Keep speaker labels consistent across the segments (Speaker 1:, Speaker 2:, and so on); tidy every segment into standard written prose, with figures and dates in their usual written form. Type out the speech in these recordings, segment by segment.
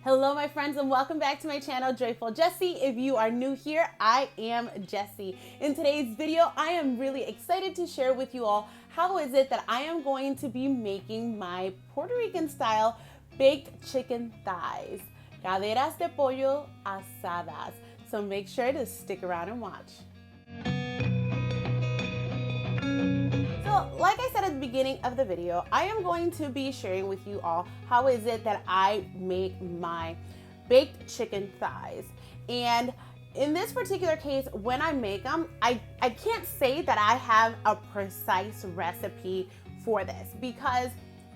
Speaker 1: Hello my friends and welcome back to my channel, Joyful Jessie. If you are new here, I am Jessie. In today's video, I am really excited to share with you all how is it that I am going to be making my Puerto Rican style baked chicken thighs. Caderas de Pollo Asadas. So make sure to stick around and watch. So, like I said at the beginning of the video, I am going to be sharing with you all how is it that I make my baked chicken thighs. And in this particular case, when I make them, I can't say that I have a precise recipe for this because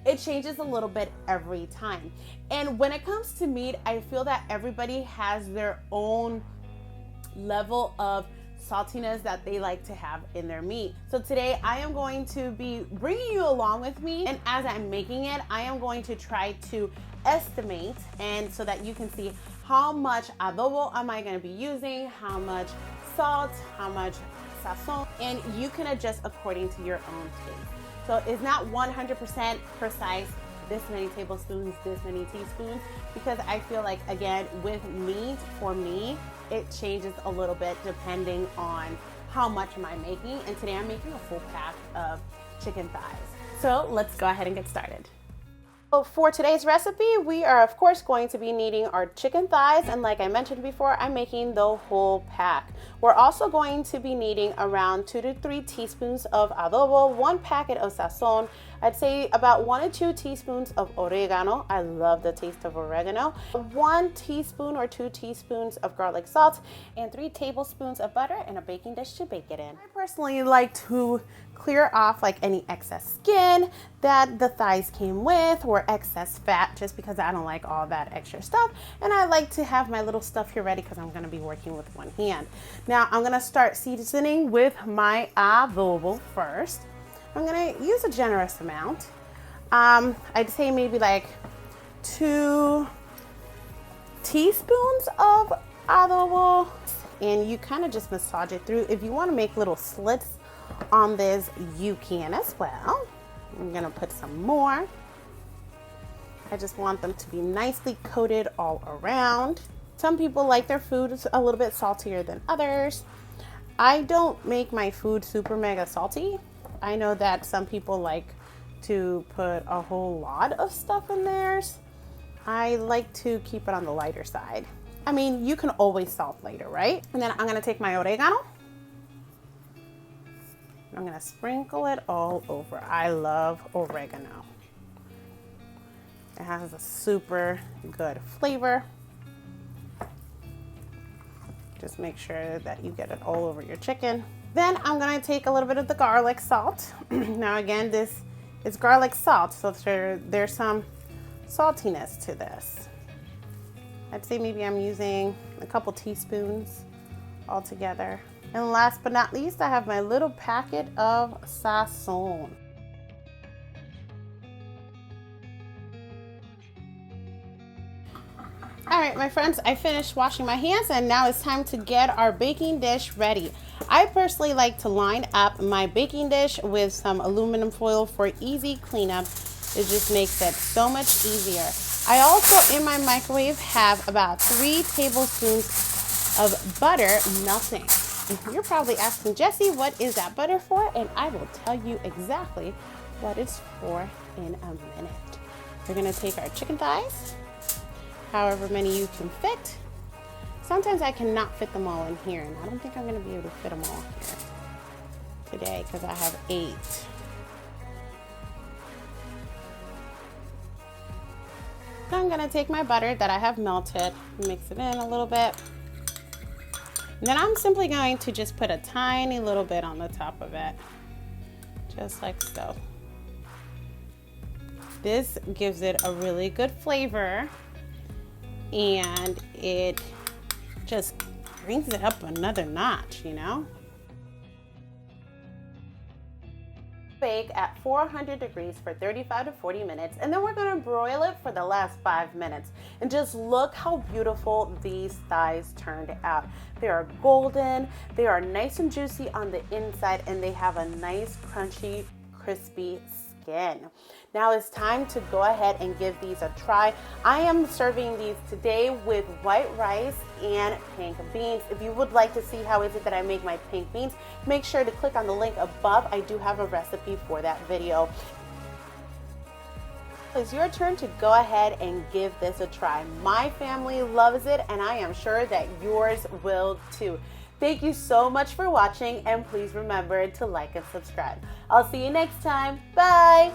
Speaker 1: it changes a little bit every time. And when it comes to meat, I feel that everybody has their own level of saltiness that they like to have in their meat. So today I am going to be bringing you along with me, and as I'm making it, I am going to try to estimate, and so that you can see how much adobo am I going to be using, how much salt, how much sazon, and you can adjust according to your own taste. So it's not 100% precise, this many tablespoons, this many teaspoons, because I feel like, again, with meat, for me, it changes a little bit depending on how much am I making. And today I'm making a full pack of chicken thighs. So let's go ahead and get started. So for today's recipe, we are of course going to be needing our chicken thighs, and like I mentioned before, I'm making the whole pack. We're also going to be needing around 2 to 3 teaspoons of adobo, 1 packet of sazon, I'd say about 1 to 2 teaspoons of oregano. I love the taste of oregano. 1 teaspoon or 2 teaspoons of garlic salt, and 3 tablespoons of butter in a baking dish to bake it in. I personally like to clear off like any excess skin that the thighs came with, or excess fat, just because I don't like all that extra stuff. And I like to have my little stuff here ready because I'm going to be working with one hand. Now I'm going to start seasoning with my adobo first. I'm going to use a generous amount. I'd say maybe like 2 teaspoons of adobo, and you kind of just massage it through. If you want to make little slits on this, you can as well. I'm going to put some more. I just want them to be nicely coated all around. Some people like their food a little bit saltier than others. I don't make my food super mega salty. I know that some people like to put a whole lot of stuff in theirs. I like to keep it on the lighter side. I mean, you can always salt later, right? And then I'm gonna take my oregano. I'm gonna sprinkle it all over. I love oregano. It has a super good flavor. Just make sure that you get it all over your chicken. Then I'm gonna take a little bit of the garlic salt. Now again, this is garlic salt, so there's some saltiness to this. I'd say maybe I'm using a couple teaspoons altogether. And last but not least, I have my little packet of sazon. All right, my friends, I finished washing my hands, and now it's time to get our baking dish ready. I personally like to line up my baking dish with some aluminum foil for easy cleanup. It just makes it so much easier. I also, in my microwave, have about 3 tablespoons of butter melting. You're probably asking, Jessie, what is that butter for? And I will tell you exactly what it's for in a minute. We're gonna take our chicken thighs, however many you can fit. Sometimes I cannot fit them all in here, and I don't think I'm gonna be able to fit them all here today because I have 8. So I'm gonna take my butter that I have melted, mix it in a little bit. And then I'm simply going to just put a tiny little bit on the top of it, just like so. This gives it a really good flavor, and it just brings it up another notch, you know? Bake at 400 degrees for 35 to 40 minutes, and then we're gonna broil it for the last 5 minutes. And just look how beautiful these thighs turned out. They are golden, they are nice and juicy on the inside, and they have a nice crunchy, crispy chicken. Now it's time to go ahead and give these a try. I am serving these today with white rice and pink beans. If you would like to see how is it that I make my pink beans, make sure to click on the link above. I do have a recipe for that video. It's your turn to go ahead and give this a try. My family loves it, and I am sure that yours will too. Thank you so much for watching, and please remember to like and subscribe. I'll see you next time. Bye!